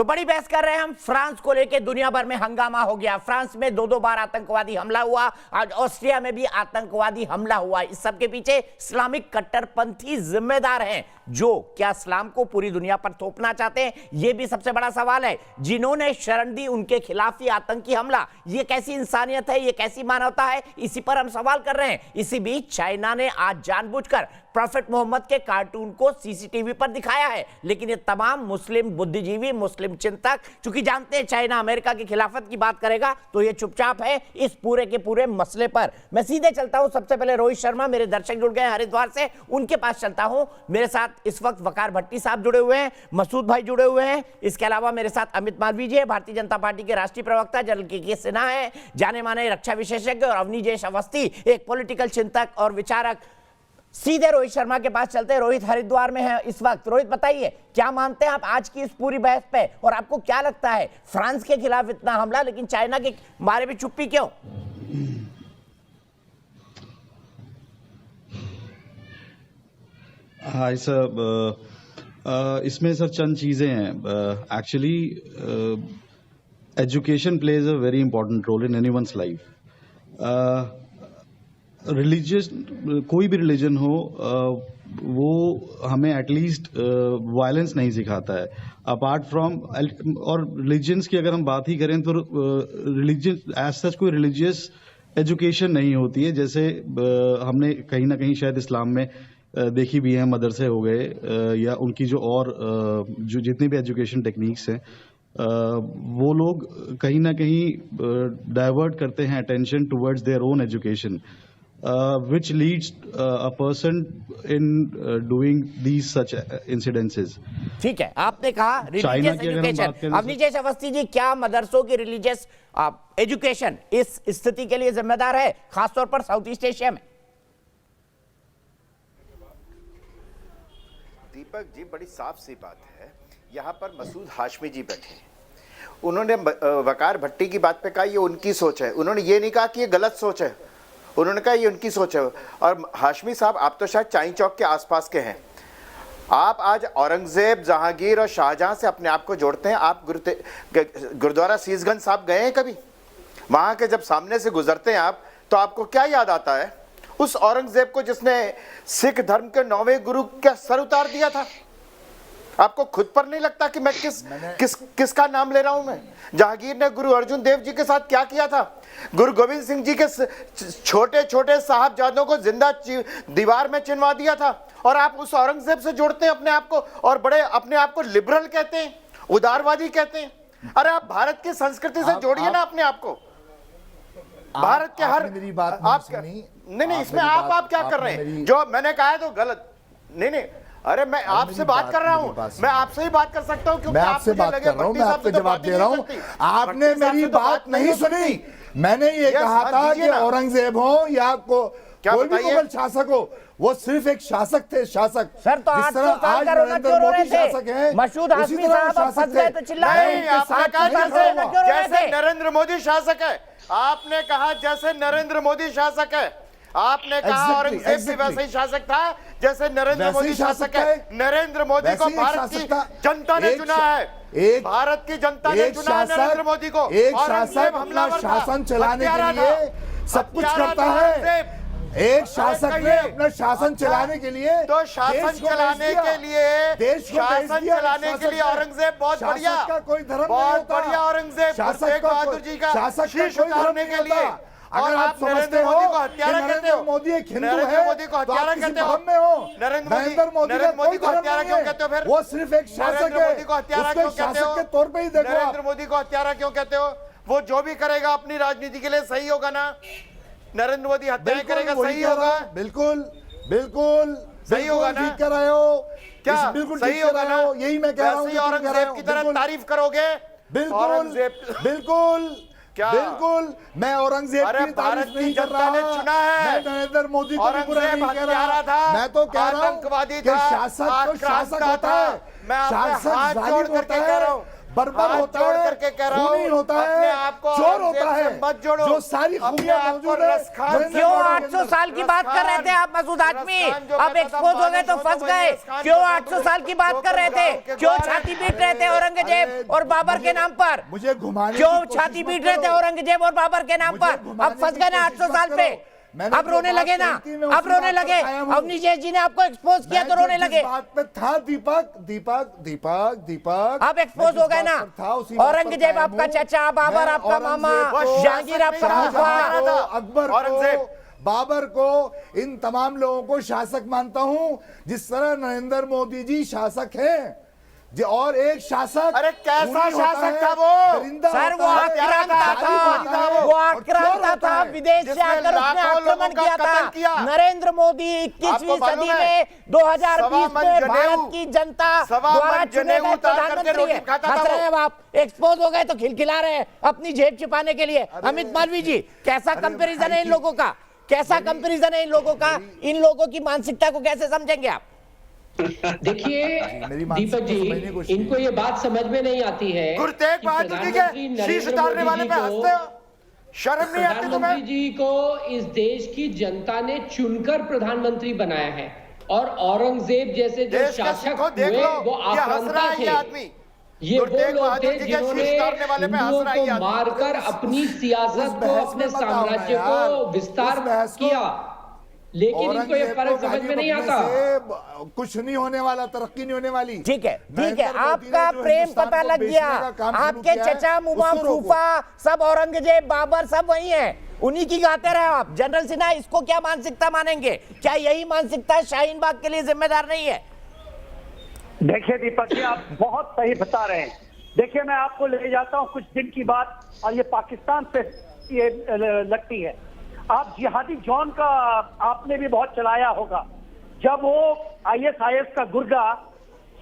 तो बड़ी बहस कर रहे हैं हम फ्रांस को लेकर। दुनिया भर में हंगामा हो गया। फ्रांस में दो बार आतंकवादी हमला हुआ, आज ऑस्ट्रिया में भी आतंकवादी हमला हुआ। इस सब के पीछे इस्लामिक कट्टरपंथी जिम्मेदार हैं, जो क्या इस्लाम को पूरी दुनिया पर थोपना चाहते हैं? यह भी सबसे बड़ा सवाल है। जिन्होंने शरण दी उनके खिलाफ ही आतंकी हमला, यह कैसी इंसानियत है, यह कैसी मानवता है? इसी पर हम सवाल कर रहे हैं। इसी बीच चाइना ने आज जानबूझकर प्रॉफेट मोहम्मद के कार्टून को सीसीटीवी पर दिखाया है, लेकिन ये तमाम मुस्लिम बुद्धिजीवी, मुस्लिम चिंतक, चूंकि जानते हैं चाइना अमेरिका की खिलाफत की बात करेगा, तो ये चुपचाप है इस पूरे के पूरे मसले पर। मैं सीधे चलता हूं, सबसे पहले रोहित शर्मा, मेरे दर्शक जुड़ गए हरिद्वार से, उनके पास चलता हूं। मेरे साथ इस वक्त वकार भट्टी साहब जुड़े हुए हैं, मसूद भाई जुड़े हुए हैं, इसके अलावा मेरे साथ अमित मालवीय जी है, भारतीय जनता पार्टी के राष्ट्रीय प्रवक्ता जनरल के सिन्हा है, जाने माने रक्षा विशेषज्ञ, और अवनीजेश अवस्थी, एक पॉलिटिकल चिंतक और विचारक। सीधे रोहित शर्मा के पास चलते हैं। रोहित हरिद्वार में है इस वक्त। रोहित बताइए, क्या मानते हैं आप आज की इस पूरी बहस पे, और आपको क्या लगता है फ्रांस के खिलाफ इतना हमला, लेकिन चाइना के बारे में चुप्पी क्यों? हाँ सर, इसमें सर चंद चीज़ें हैं। Actually education plays a very important role in anyone's life. Religious, कोई भी रिलीजन हो, वो हमें एटलीस्ट वायलेंस नहीं सिखाता है अपार्ट फ्रॉम। और रिलीजन्स की अगर हम बात ही करें तो रिलीजन एज सच कोई रिलीजियस एजुकेशन नहीं होती है, जैसे हमने कहीं ना कहीं शायद इस्लाम में देखी भी है। मदरसे हो गए या उनकी जो और जो जितनी भी एजुकेशन टेक्निक्स हैं, वो लोग कहीं ना कहीं डाइवर्ट करते हैं attention towards their own education, which leads a person in doing these such incidences. ठीक है, आपने कहा रिलीजियस एजुकेशन। अवनीजेश अवस्थी जी, क्या मदरसों की रिलीजियस एजुकेशन इस स्थिति के लिए जिम्मेदार है, खासतौर पर साउथ ईस्ट एशिया में? दीपक जी, बड़ी साफ सी बात है। यहाँ पर मसूद हाशमी जी बैठे हैं, उन्होंने वकार भट्टी की बात पे कहा ये उनकी सोच है, उन्होंने ये नहीं कहा कि ये गलत सोच है, उन्होंने कहा ये उनकी सोच है। और हाशमी साहब, आप तो शायद चाई चौक के आसपास के हैं, आप आज औरंगजेब, जहांगीर और शाहजहां से अपने आप को जोड़ते हैं। आप गुरुद्वारा सीसगंज साहब गए हैं कभी? वहां के जब सामने से गुजरते हैं आप, तो आपको क्या याद आता है? उस औरंगजेब को जिसने सिख धर्म के 9वें गुरु का सर उतार दिया था। आपको खुद पर नहीं लगता कि मैं किसका नाम ले रहा हूं? मैं जहांगीर ने गुरु अर्जुन देव जी के साथ क्या किया था? गुरु गोविंद सिंह जी के छोटे छोटे साहबजादों को जिंदा दीवार में चिनवा दिया था। और आप उस औरंगजेब से जोड़ते हैं अपने आप को, और बड़े अपने आप को लिबरल कहते हैं, उदारवादी कहते हैं। अरे आप भारत की संस्कृति से जोड़िए ना अपने आप को। भारत के हर मेरी बात आप नहीं, इसमें आप क्या कर रहे हैं? जो मैंने कहा है तो गलत नहीं। अरे मैं आपसे बात कर रहा हूँ, मैं आपसे ही बात कर सकता हूँ, क्योंकि मैं आपसे बात कर रहा हूँ, मैं आपको जवाब दे रहा हूँ। आपने मेरी बात नहीं सुनी। मैंने ये कहा था कि औरंगजेब हो या कोई भी मुगल शासक हो, वो सिर्फ एक शासक थे, शासक। सर, तो आज नरेंद्र मोदी शासक है, मसूद हाशमी साहब फंस गए तो चिल्लाए। जैसे नरेंद्र मोदी शासक है, आपने कहा जैसे नरेंद्र मोदी शासक है, आपने कहा औरंगजेब भी वैसे ही शासक था जैसे नरेंद्र मोदी शासक है। नरेंद्र मोदी को भारत की जनता ने चुना है, भारत की जनता ने चुना है नरेंद्र मोदी को। एक शासक अपना शासन चलाने के लिए सब कुछ करता है। एक शासक ने अपना शासन चलाने के लिए, तो शासन चलाने के लिए, शासन चलाने के लिए औरंगजेब बहुत बढ़िया, बहुत बढ़िया औरंगजेब तेग बहादुर जी का शीश उतारने के लिए। अगर आप समझते हो कि नरेंद्र मोदी एक हिंदू है, नरेंद्र मोदी को हत्यारा कहते हो, नरेंद्र मोदी को हत्यारा क्यों कहते हो? फिर वो सिर्फ एक शासक है, नरेंद्र मोदी को हत्यारा क्यों कहते हो? के तौर पे ही देखो, नरेंद्र मोदी को हत्यारा क्यों कहते हो? वो जो भी करेगा अपनी राजनीति के लिए सही होगा ना? नरेंद्र मोदी हत्या करेगा, सही होगा? बिल्कुल बिल्कुल सही होगा ना? ठीक कर रहे हो क्या? बिल्कुल सही होगा ना? यही मैं कह रहा हूँ। औरंगजेब की तरह तारीफ करोगे? बिल्कुल बिल्कुल क्या? बिल्कुल, मैं औरंगजेब की तारीफ नहीं कर रहा, ने चुना है। मैं नरेंद्र मोदी को भी बुरा नहीं कह हत्यारा था, रहा। मैं तो कह रहा हूँ आतंकवादी कि था, शासक तो शासक होता है, मैं आपसे हाथ जोड़ करके कह रहा हूँ, बर्बर हाथ होता जोड़ है, करके कह रहा खूनी हूं, होता अपने है, आप को चोर औरंगजेब होता से है, मत जोड़ो। जो सारी अपने खूबियां आप को मौजूद है रसखान नरेंद्र क्यों मोदी के 800 अंदर। साल की बात कर रहे थे आप मसूद आजमी? रसखान जो अब कहता था, एक्सपोज हो गए तो बारिश हो फंस तो गए। वही रसखान क्यों कहता 800 था, साल की बात कर रहे थे? गाँव के क्यों द्वार है। छाती पीट रहे थे औरंगजेब और बाबर के नाम पर? मुझे घुमाने क्यों की कोशिश छाती मत पीट रहे थे करो। औरंगजेब और बाबर के नाम मुझे पर? घुमाने अब फंस की गए ना कोशिश 800 मत साल करो। पे? मैंने अब जो रोने बात लगे ना? कही थी, मैं अब उसी रोने बात पर लगे? कायम हूं। अब नीचे जी ने आपको एक्सपोज किया तो मैं रोने जिस लगे? बात पे था दीपक आप एक्सपोज हो गए ना? औरंगजेब आपका चचा, बाबर आपका मामा, जहांगीर आपका फूफा। अकबर औरंगजेब। को, बाबर को, इन तमाम लोगों को शासक मानता हूं जिस तरह नरेंद्र मोदी जी शासक हैं। और एक शासक, अरे कैसा खूनी होता शासक है, था वो? दरिंदा सर वो होता है, आक्रांता जालिम होता है, था, वो और चोर आक्रांता होता था, है। विदेश से जिसने आकर उसने लाखों आक्रमण लोगों का किया कत्ल था। किया। नरेंद्र मोदी 21वीं आपको मालूम सदी है? में 2020 सवा मन में जनेऊ, भारत की जनता सवा द्वारा मन चुने जनेऊ गए उतार करके प्रधानमंत्री रोटी है। खाता था हंस रहे वो। हैं अब आप, एक्सपोज हो गए तो खिलखिला रहे हैं अपनी जेब छिपाने के लिए। अमित मालवीय जी, कैसा कंपैरिजन है इन लोगों का? कैसा कंपैरिजन है इन लोगों का? इन लोगों की मानसिकता को कैसे समझेंगे आप? देखिए मेरी दीपक जी, समझने को इनको ये बात समझ में नहीं आती है गुरु तेग कि बहादुर जी प्रधानमंत्री के शीश नरेंद्र उतारने वाले मोदी पे जी हंसते को हो? शर्म नहीं आती प्रधानमंत्री तुम्हें? जी को इस देश की जनता ने चुनकर प्रधानमंत्री बनाया है और औरंगजेब जैसे जो देश के शासक सिखों देख हुए लो, वो ये हंस रहा आक्रांता है ये थे। आदमी। ये गुरु वो तेग लोग बहादुर थे जी के जिन्होंने शीश उतारने वाले पे हंस हिंदुओं रहा है ये को आदमी। मारकर अपनी सियासत उस को, बहस अपने में मत आओ ना साम्राज्य यार। को विस्तार उस बहस को- किया, लेकिन इनको ये औरंगजेब फर्क को समझ गाली में नहीं बकने आता। से कुछ नहीं होने वाला, तरक्की नहीं होने वाली। ठीक है, ठीक है, नरेंद्र मोदी आपका ने जो प्रेम हिंदुस्तान पता को लग बेचने गया। का काम शुरू आपके किया है, चचा, मुमा, उसको रोको। फूफा सब औरंगजेब, बाबर सब वही हैं, उन्हीं की गाते रहे आप। जनरल सिन्हा इसको क्या मानसिकता मानेंगे? क्या यही मानसिकता शाहीन बाग के लिए जिम्मेदार नहीं है? देखिए दीपक जी, आप बहुत सही बता रहे हैं। देखिए मैं आपको ले जाता हूं कुछ दिन की बात, और ये पाकिस्तान से ये लगती है। आप जिहादी जॉन का आपने भी बहुत चलाया होगा, जब वो आईएसआईएस का गुर्गा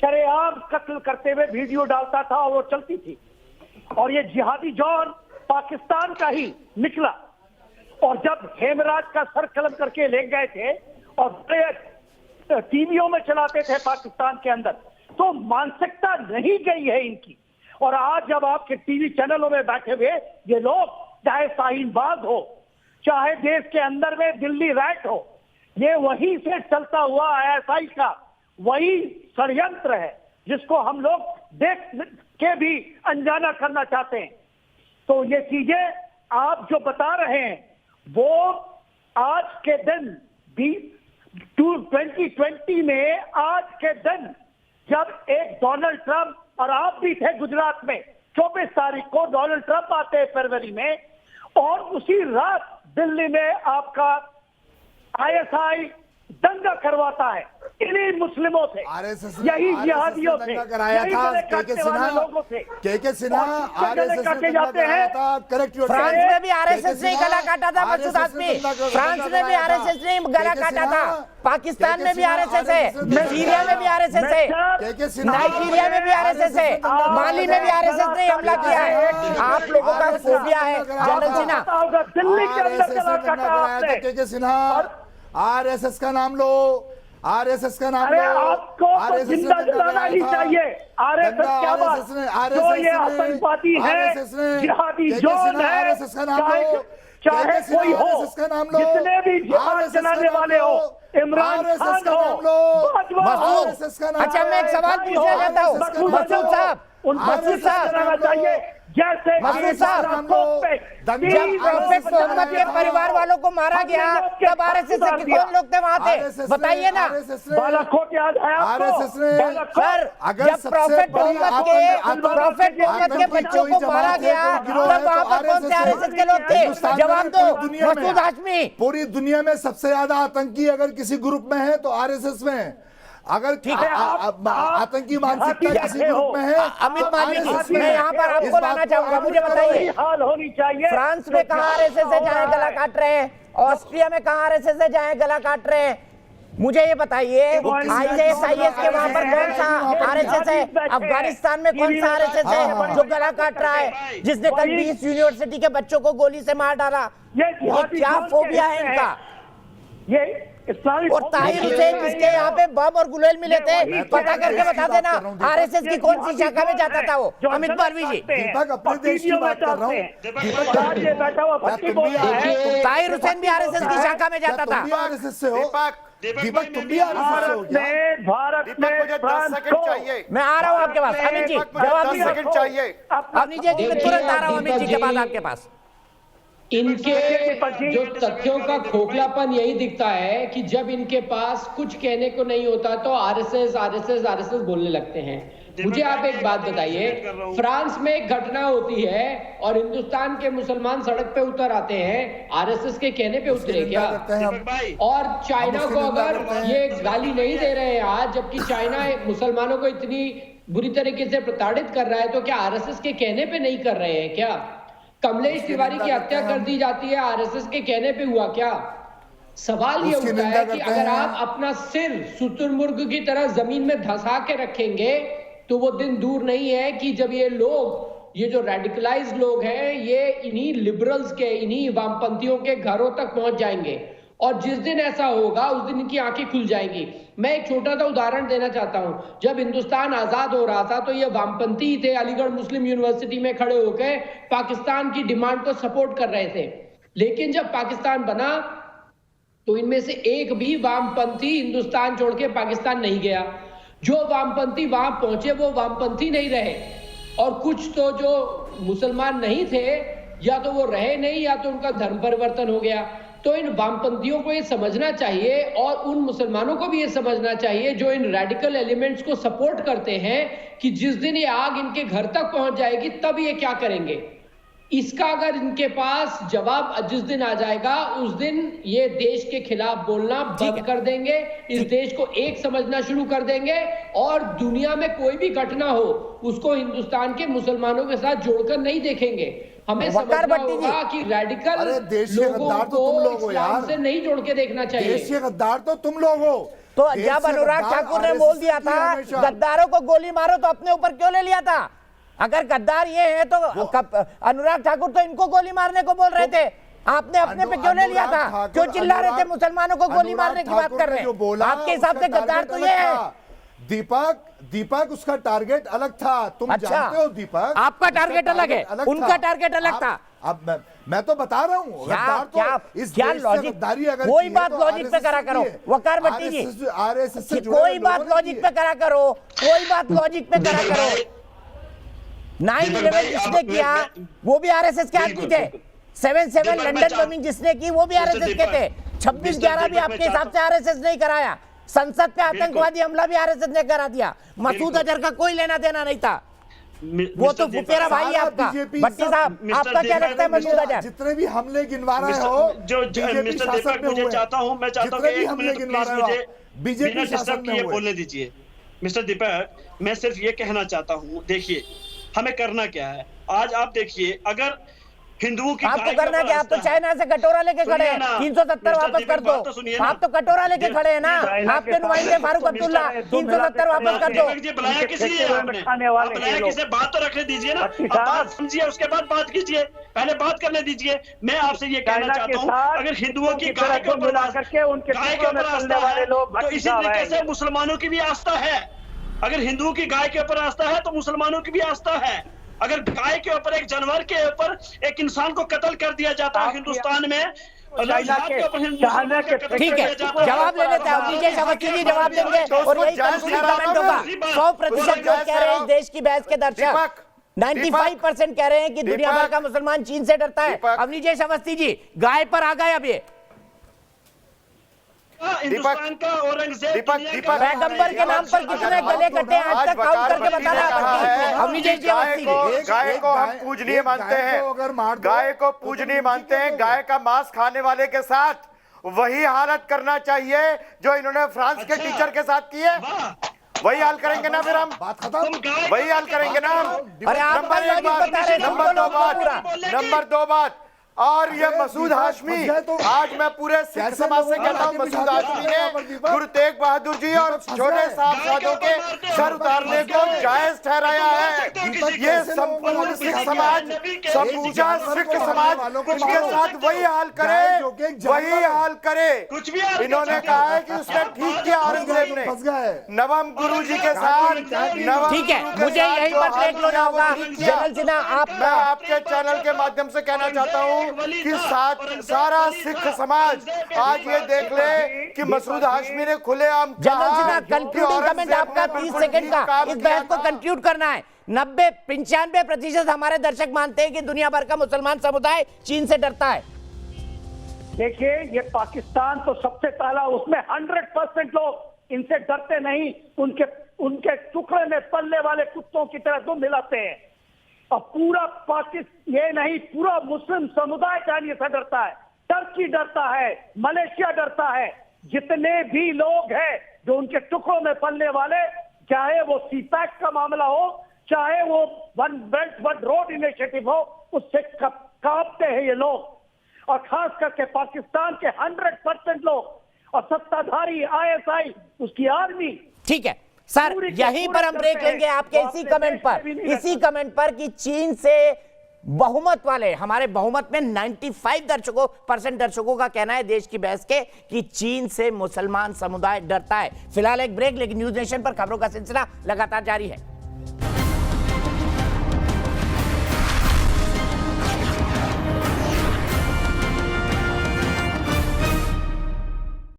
शरेआम कत्ल करते हुए वीडियो डालता था और वो चलती थी, और ये जिहादी जॉन पाकिस्तान का ही निकला। और जब हेमराज का सर कलम करके ले गए थे और टीवियों में चलाते थे पाकिस्तान के अंदर, तो मानसिकता नहीं गई है इनकी। और आज जब आपके टीवी चैनलों में बैठे हुए ये लोग, चाहे शाहीन बाग हो, चाहे देश के अंदर में दिल्ली रैट हो, ये वहीं से चलता हुआ आईएसआई का वही षड्यंत्र है जिसको हम लोग देख के भी अनजाना करना चाहते हैं। तो ये चीजें आप जो बता रहे हैं वो आज के दिन 2020 में, आज के दिन जब एक डोनाल्ड ट्रंप, और आप भी थे गुजरात में 24 तारीख को, डोनाल्ड ट्रंप आते हैं फरवरी में, और उसी रात दिल्ली में आपका आईएसआई दंगा करवाता है इन्हीं मुस्लिमों से, आरएसएस यही जिहादियों से, कराया यही था। गले काटने वाले लोगों से। के सिन्हा और आरएसएस ने काटे दंगा जाते कराया हैं। था। करेक्ट योर फ्रांस में भी आरएसएस ने गला काटा था मसूद आजमी। फ्रांस में भी आरएसएस ने गला काटा था। पाकिस्तान में भी आरएसएस है, सीरिया में भी आरएसएस है, नाइजीरिया में भी आरएसएस है, माली में भी आरएसएस ने हमला किया है। आप लोगों का फोबिया है जनरल सिन्हा। दिल्ली के अंदर गला काटा आपने। के सिन्हा, आरएसएस का नाम लो, आरएसएस का नाम अरे लो। आपको तो आरएसएस ने जिंदा दंगा जलाना ही कराया था। चाहिए। आरएसएस क्या बात, आरएसएस ने, जो ये आतंकवादी है, जिहादी जोन है, आरएसएस का नाम लो, चाहे कोई हो, आरएसएस का नाम लो, जितने भी जिहाद आरएसएस का चलाने नाम वाले लो, हो, इमरान आरएसएस खान का हो, नाम लो, बाजवा हो, आरएसएस का नाम अच्छा, मैं एक सवाल पूछना चाहता हूँ मसूद साहब, मसूद साहब, जैसे मसूद साहब, जब प्रॉफेट मोहम्मद के परिवार वालों को मारा गया तब आरएसएस के कौन लोग थे वहां थे? बताइए ना। बालाकोट याद है आरएसएस ने, सर, जब प्रॉफेट मोहम्मद के बच्चों को मारा गया तब वहां पर कौन से आरएसएस के लोग थे? जवाब दो मसूद हाशमी। पूरी दुनिया में सबसे ज्यादा आतंकी अगर किसी ग्रुप में है तो आरएसएस में है। अगर आतंकी मानसिकता किसी ग्रुप में है, अमित मालवीय जी, मैं यहाँ पर आपको लाना चाहूंगा, मुझे बताइए हाल होनी चाहिए। फ्रांस में कहाँ आरएसएस से जाए गला काट रहे हैं? ऑस्ट्रिया में कहाँ आरएसएस से जाए गला काट रहे हैं? मुझे ये बताइए, आईएसआईएस के वहां पर कौन सा आरएसएस है? अफगानिस्तान में कौन सा आरएसएस है जो गला काट रहा है, जिसने कल 20 यूनिवर्सिटी के बच्चों को गोली से मार डाला? ये क्या फोबिया है इनका? ये इस्लामिक और ताहिर हुसैन जिसके यहाँ पे बम और गुलेल मिले थे, पता करके बता देना आरएसएस की कौन सी शाखा में जाता था वो, अमित पारवी जी। दीपक अपने देश की बात कर रहा हूँ। ये बैठा हुआ भट्टी बोल रहा है। ताहिर हुसैन भी आरएसएस की शाखा में जाता था। आरएसएस से हो दीपक, तुम भी आरएसएस से हो क्या? भारत में मुझे 10 सेकंड चाहिए। मैं आ रहा हूँ आपके पास अमित जी, जवाब 10 दीजिए। सेकंड चाहिए। अमित जी मैं तुरंत आ रहा हूँ अमित जी के बाद आपके पास। इनके जो तथ्यों का खोखलापन यही दिखता है कि जब इनके पास कुछ कहने को नहीं होता तो आरएसएस आरएसएस आरएसएस बोलने लगते हैं। मुझे आप एक बात बताइए, फ्रांस में एक घटना होती है और हिंदुस्तान के मुसलमान सड़क पे उतर आते हैं, आरएसएस के कहने पे उतरे क्या? और चाइना को अगर ये गाली नहीं दे रहे हैं आज, जबकि चाइना मुसलमानों को इतनी बुरी तरीके से प्रताड़ित कर रहा है, तो क्या आरएसएस के कहने पे नहीं कर रहे हैं क्या? कमलेश तिवारी की हत्या कर दी जाती है, आरएसएस के कहने पे हुआ क्या? सवाल ये उठता है कि अगर आप अपना सिर शुतुरमुर्ग की तरह जमीन में धंसा के रखेंगे तो वो दिन दूर नहीं है कि जब ये लोग, ये जो रेडिकलाइज्ड लोग हैं, ये इन्हीं लिबरल्स के, इन्हीं वामपंथियों के घरों तक पहुंच जाएंगे। और जिस दिन ऐसा होगा उस दिन इनकी आंखें खुल जाएंगी। मैं एक छोटा सा उदाहरण देना चाहता हूं। जब हिंदुस्तान आजाद हो रहा था तो ये वामपंथी थे, अलीगढ़ मुस्लिम यूनिवर्सिटी में खड़े होकर पाकिस्तान की डिमांड को सपोर्ट कर रहे थे। लेकिन जब पाकिस्तान बना तो इनमें से एक भी वामपंथी हिंदुस्तान छोड़ के पाकिस्तान नहीं गया। जो वामपंथी वहां पहुंचे वो वामपंथी नहीं रहे, और कुछ तो जो मुसलमान नहीं थे, या तो वो रहे नहीं या तो उनका धर्म परिवर्तन हो गया। तो इन वामपंथियों को ये समझना चाहिए और उन मुसलमानों को भी ये समझना चाहिए जो इन रेडिकल एलिमेंट्स को सपोर्ट करते हैं कि जिस दिन ये आग इनके घर तक पहुंच जाएगी तब ये क्या करेंगे। इसका अगर इनके पास जवाब जिस दिन आ जाएगा उस दिन ये देश के खिलाफ बोलना बंद कर देंगे, इस देश को एक समझना शुरू कर देंगे, और दुनिया में कोई भी घटना हो उसको हिंदुस्तान के मुसलमानों के साथ जोड़कर नहीं देखेंगे। हमें समझना होगा कि रेडिकल लोगों को इस्लाम से नहीं जोड़ के देखना चाहिए। देश के गद्दार तो तुम लोग हो। तो जब अनुराग ठाकुर ने बोल दिया था गद्दारों को गोली मारो तो अपने ऊपर क्यों ले लिया था? अगर गद्दार ये है तो अनुराग ठाकुर तो इनको गोली मारने को बोल रहे थे, आपने अपने पे क्यों ले लिया था? क्यों चिल्ला रहे थे मुसलमानों को गोली मारने की बात कर रहे हैं? आपके हिसाब से गद्दार तो ये है। दीपक उसका टारगेट अलग था, तुम जानते हो दीपक। आपका टारगेट अलग है, उनका टारगेट अलग था। अब मैं तो बता रहा हूँ क्या लॉजिक, कोई बात लॉजिक पे करा करो वकार भट्टी जी, आरएसएस से कोई बात लॉजिक पे करा करो, कोई बात लॉजिक पे करा करो। 9/11 जिसने किया वो भी आरएसएस के आदमी थे, 7/7 लंदन बमिंग जिसने की वो भी आरएसएस के थे, 26/11 भी आपके हिसाब से आरएसएस नहीं कराया, संसद पे आतंकवादी हमला भी आरएसएस ने करा दिया, मसूद अजहर का कोई लेना देना नहीं था, वो तो फुफेरा भाई है आपका। भट्टी साहब आपका क्या लगता है मसूद अजहर? जितने भी हमले गिनवा रहे हो जो मिस्टर दीपक, मुझे चाहता हूं, मैं चाहता हूं कि एक मिनट प्लीज मुझे बीजेपी शासन में बोलने दीजिए। मिस्टर दीपक, मैं सिर्फ ये कहना चाहता हूं, देखिए हमें करना क्या है। आज आप देखिए, अगर हिंदुओं की आपको करना क्या? आप तो चाइना से कटोरा लेके खड़े हैं, 370 वापस कर दो। आप तो कटोरा लेके खड़े हैं ना, आपके नुमाइंदे फारूक अब्दुल्ला, 370 वापस कर दो। बुलाया किस लिए आपने? बुलाया किसे? बात तो रखने दीजिए ना, बात समझिए, उसके बाद बात कीजिए, पहले बात करने दीजिए। मैं आपसे ये कहना चाहता हूँ, अगर हिंदुओं की गाय के ऊपर आस्था है तो इसी तरीके से मुसलमानों की भी आस्था है। अगर हिंदुओं की गाय के ऊपर आस्था है तो मुसलमानों की भी आस्था है। अगर गाय के ऊपर, एक जानवर के ऊपर एक इंसान को कत्ल कर दिया जाता है हिंदुस्तान में, ठीक है, जवाब ले लेते हैं विजय अवस्थी जी, जवाब देंगे और यही कमेंट होगा। 100% लोग कह रहे हैं देश की बहस के दर्शक, 95% कह रहे हैं कि दुनिया भर का मुसलमान चीन से डरता है। अब विजय अवस्थी जी गाय पर आ गए, अब ये हिंदुस्तान का औरंगजेब पैगंबर के नाम पर कितने गले कटे आज तक काउंट करके बताना। गाय को हम पूजनीय मानते हैं, गाय को पूजनीय मानते हैं। गाय का मांस खाने वाले के साथ वही हालत करना चाहिए जो इन्होंने फ्रांस के टीचर के साथ की है। वही हाल करेंगे ना फिर हम, वही हाल करेंगे ना हम। नंबर 2 बात, और ये मसूद हाशमी, आज मैं पूरे सिख समाज से कहता हूँ, मसूद हाशमी ने गुरु तेग बहादुर जी और छोटे साहबजादों के सर उतारने को जायज ठहराया है। ये संपूर्ण सिख समाज, समूचा सिख समाज इनके साथ वही हाल करे, वही हाल करे। इन्होंने कहा है कि उसने ठीक किया औरंगजेब ने नवम गुरु जी के साथ। ठीक है, मुझे यहीं पर ब्रेक लेना होगा। जनरल सिन्हा, मैं आपके चैनल के माध्यम से कहना चाहता हूँ कि सारा सिख समाज आज ये देख ले कि मसूद हाशमी ने खुलेआम कहा। कंक्लूडिंग कमेंट आपका 30 सेकंड का, इस बहस को कंक्लूड करना है। 90-95% हमारे दर्शक मानते हैं कि दुनिया भर का मुसलमान समुदाय चीन से डरता है। देखिए, ये पाकिस्तान तो सबसे पहला, उसमें 100% लोग इनसे डरते नहीं, उनके टुकड़े में पलने वाले कुत्तों की तरह तो मिलाते हैं। और पूरा पाकिस्तान, ये नहीं, पूरा मुस्लिम समुदाय चाइनीज से डरता है, टर्की डरता है, मलेशिया डरता है। जितने भी लोग हैं जो उनके टुकड़ों में पलने वाले, चाहे वो सीपैक का मामला हो, चाहे वो one belt one road initiative हो, उससे कांपते हैं ये लोग। और खास करके पाकिस्तान के 100% लोग और सत्ताधारी ISI, उसकी आर्मी। ठीक है सर, यहीं पर हम ब्रेक लेंगे आपके इसी कमेंट पर कि चीन से बहुमत वाले, हमारे बहुमत में 95% दर्शकों का कहना है देश की बहस के कि चीन से मुसलमान समुदाय डरता है। फिलहाल एक ब्रेक, लेकिन न्यूज नेशन पर खबरों का सिलसिला लगातार जारी है।